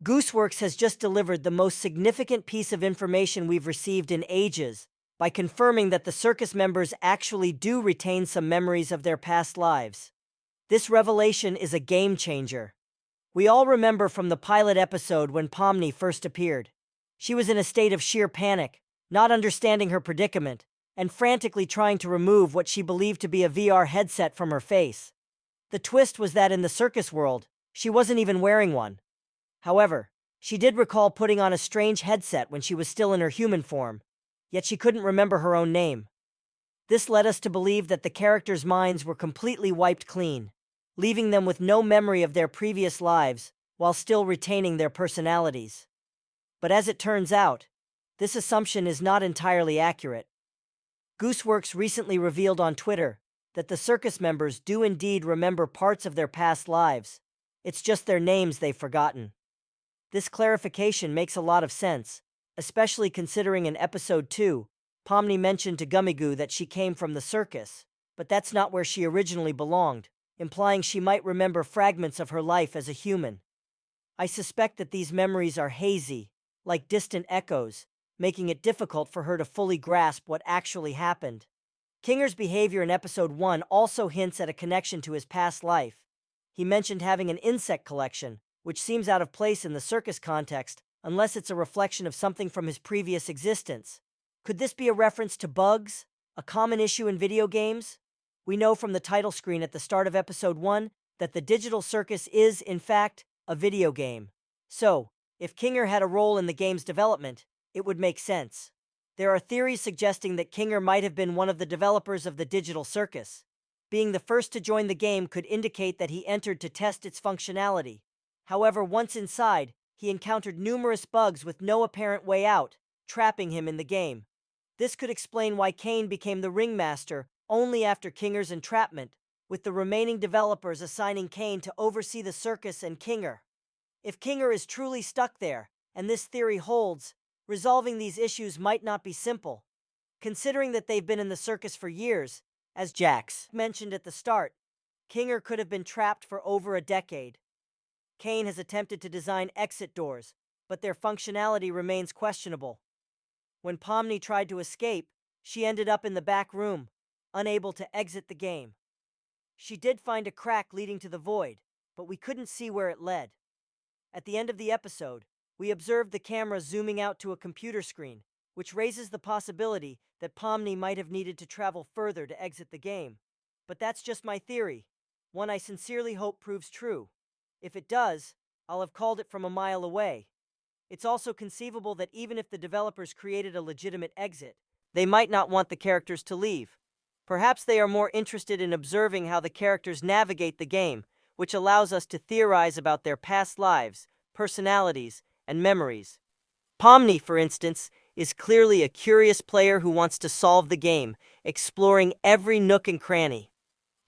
Gooseworx has just delivered the most significant piece of information we've received in ages by confirming that the circus members actually do retain some memories of their past lives. This revelation is a game changer. We all remember from the pilot episode when Pomni first appeared. She was in a state of sheer panic, not understanding her predicament, and frantically trying to remove what she believed to be a VR headset from her face. The twist was that in the circus world, she wasn't even wearing one. However, she did recall putting on a strange headset when she was still in her human form, yet she couldn't remember her own name. This led us to believe that the characters' minds were completely wiped clean, leaving them with no memory of their previous lives while still retaining their personalities. But as it turns out, this assumption is not entirely accurate. Gooseworx recently revealed on Twitter that the circus members do indeed remember parts of their past lives. It's just their names they've forgotten. This clarification makes a lot of sense, especially considering in episode 2, Pomni mentioned to Gummigoo that she came from the circus, but that's not where she originally belonged, implying she might remember fragments of her life as a human. I suspect that these memories are hazy, like distant echoes, making it difficult for her to fully grasp what actually happened. Kinger's behavior in episode 1 also hints at a connection to his past life. He mentioned having an insect collection, which seems out of place in the circus context, unless it's a reflection of something from his previous existence. Could this be a reference to bugs, a common issue in video games? We know from the title screen at the start of episode 1 that the digital circus is, in fact, a video game. So, if Kinger had a role in the game's development, it would make sense. There are theories suggesting that Kinger might have been one of the developers of the digital circus. Being the first to join the game could indicate that he entered to test its functionality. However, once inside, he encountered numerous bugs with no apparent way out, trapping him in the game. This could explain why Kane became the ringmaster only after Kinger's entrapment, with the remaining developers assigning Kane to oversee the circus and Kinger. If Kinger is truly stuck there, and this theory holds, resolving these issues might not be simple. Considering that they've been in the circus for years, as Jax mentioned at the start, Kinger could have been trapped for over a decade. Kane has attempted to design exit doors, but their functionality remains questionable. When Pomni tried to escape, she ended up in the back room, unable to exit the game. She did find a crack leading to the void, but we couldn't see where it led. At the end of the episode, we observed the camera zooming out to a computer screen, which raises the possibility that Pomni might have needed to travel further to exit the game. But that's just my theory, one I sincerely hope proves true. If it does, I'll have called it from a mile away. It's also conceivable that even if the developers created a legitimate exit, they might not want the characters to leave. Perhaps they are more interested in observing how the characters navigate the game, which allows us to theorize about their past lives, personalities, and memories. Pomni, for instance, is clearly a curious player who wants to solve the game, exploring every nook and cranny.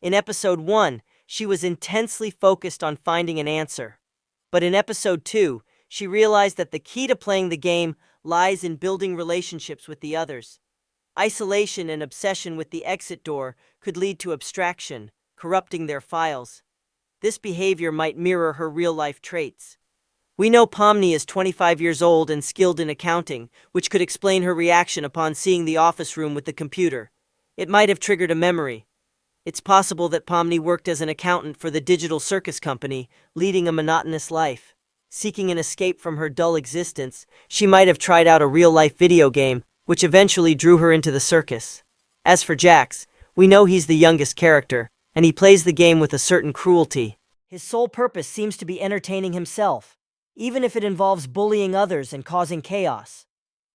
In episode 1, she was intensely focused on finding an answer. But in episode 2, she realized that the key to playing the game lies in building relationships with the others. Isolation and obsession with the exit door could lead to abstraction, corrupting their files. This behavior might mirror her real-life traits. We know Pomni is 25 years old and skilled in accounting, which could explain her reaction upon seeing the office room with the computer. It might have triggered a memory. It's possible that Pomni worked as an accountant for the digital circus company, leading a monotonous life. Seeking an escape from her dull existence, she might have tried out a real-life video game, which eventually drew her into the circus. As for Jax, we know he's the youngest character, and he plays the game with a certain cruelty. His sole purpose seems to be entertaining himself, even if it involves bullying others and causing chaos.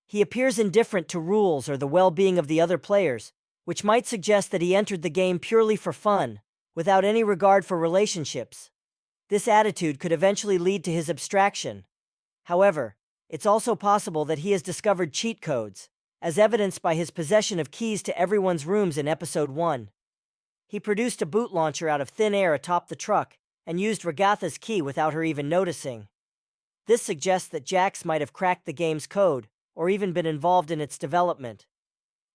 He appears indifferent to rules or the well-being of the other players, which might suggest that he entered the game purely for fun, without any regard for relationships. This attitude could eventually lead to his abstraction. However, it's also possible that he has discovered cheat codes, as evidenced by his possession of keys to everyone's rooms in episode 1. He produced a boot launcher out of thin air atop the truck, and used Regatha's key without her even noticing. This suggests that Jax might have cracked the game's code, or even been involved in its development.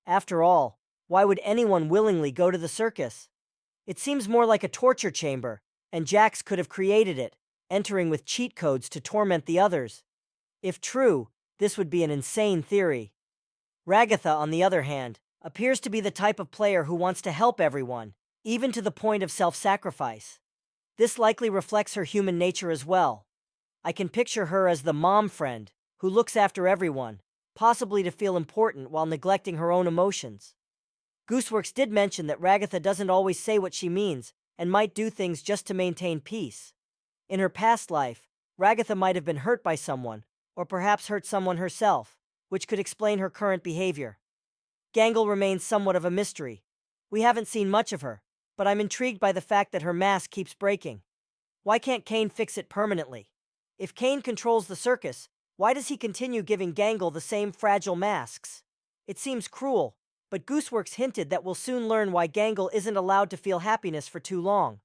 After all, why would anyone willingly go to the circus? It seems more like a torture chamber, and Jax could have created it, entering with cheat codes to torment the others. If true, this would be an insane theory. Ragatha, on the other hand, appears to be the type of player who wants to help everyone, even to the point of self-sacrifice. This likely reflects her human nature as well. I can picture her as the mom friend, who looks after everyone, possibly to feel important while neglecting her own emotions. Gooseworx did mention that Ragatha doesn't always say what she means, and might do things just to maintain peace. In her past life, Ragatha might have been hurt by someone, or perhaps hurt someone herself, which could explain her current behavior. Gangle remains somewhat of a mystery. We haven't seen much of her, but I'm intrigued by the fact that her mask keeps breaking. Why can't Kane fix it permanently? If Kane controls the circus, why does he continue giving Gangle the same fragile masks? It seems cruel, but Gooseworx hinted that we'll soon learn why Gangle isn't allowed to feel happiness for too long.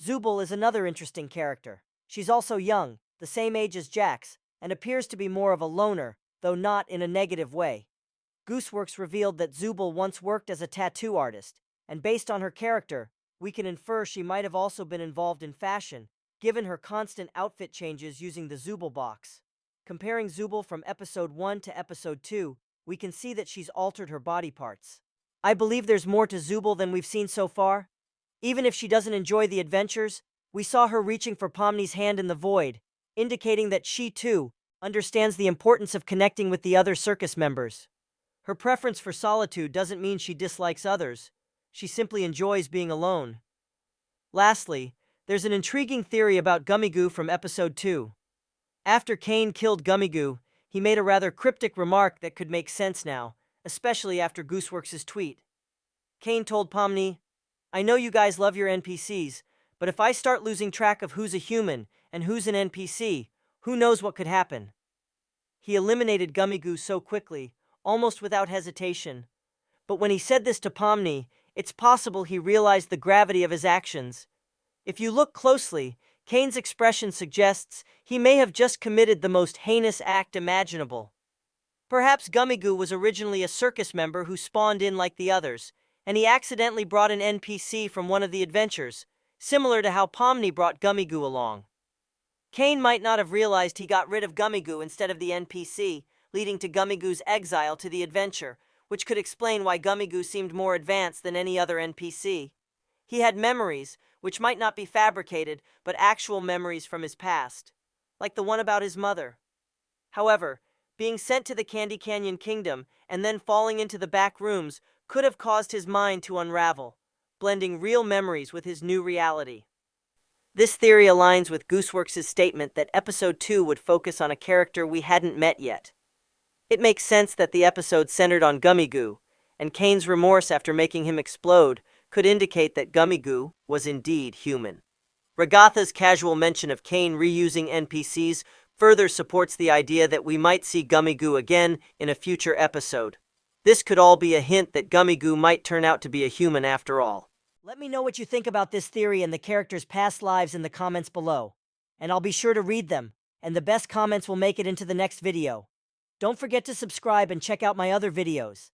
Zooble is another interesting character. She's also young, the same age as Jax, and appears to be more of a loner, though not in a negative way. Gooseworx revealed that Zooble once worked as a tattoo artist, and based on her character, we can infer she might have also been involved in fashion, given her constant outfit changes using the Zooble box. Comparing Zooble from episode 1 to episode 2, we can see that she's altered her body parts. I believe there's more to Zooble than we've seen so far. Even if she doesn't enjoy the adventures, we saw her reaching for Pomni's hand in the void, indicating that she, too, understands the importance of connecting with the other circus members. Her preference for solitude doesn't mean she dislikes others. She simply enjoys being alone. Lastly, there's an intriguing theory about Gummigoo from episode 2. After Kane killed Gummigoo, he made a rather cryptic remark that could make sense now, especially after Gooseworx's tweet. Kane told Pomni, "I know you guys love your NPCs, but if I start losing track of who's a human and who's an NPC, who knows what could happen?" He eliminated Gummigoo so quickly, almost without hesitation. But when he said this to Pomni, it's possible he realized the gravity of his actions. If you look closely, Kane's expression suggests he may have just committed the most heinous act imaginable. Perhaps Gummigoo was originally a circus member who spawned in like the others, and he accidentally brought an NPC from one of the adventures, similar to how Pomni brought Gummigoo along. Kane might not have realized he got rid of Gummigoo instead of the NPC, leading to Gummigoo's exile to the adventure, which could explain why Gummigoo seemed more advanced than any other NPC. He had memories, which might not be fabricated, but actual memories from his past, like the one about his mother. However, being sent to the Candy Canyon Kingdom and then falling into the back rooms could have caused his mind to unravel, blending real memories with his new reality. This theory aligns with Gooseworx's statement that episode 2 would focus on a character we hadn't met yet. It makes sense that the episode centered on Gummigoo, and Kane's remorse after making him explode could indicate that Gummigoo was indeed human. Ragatha's casual mention of Kane reusing NPCs further supports the idea that we might see Gummigoo again in a future episode. This could all be a hint that Gummigoo might turn out to be a human after all. Let me know what you think about this theory and the characters' past lives in the comments below, and I'll be sure to read them, and the best comments will make it into the next video. Don't forget to subscribe and check out my other videos.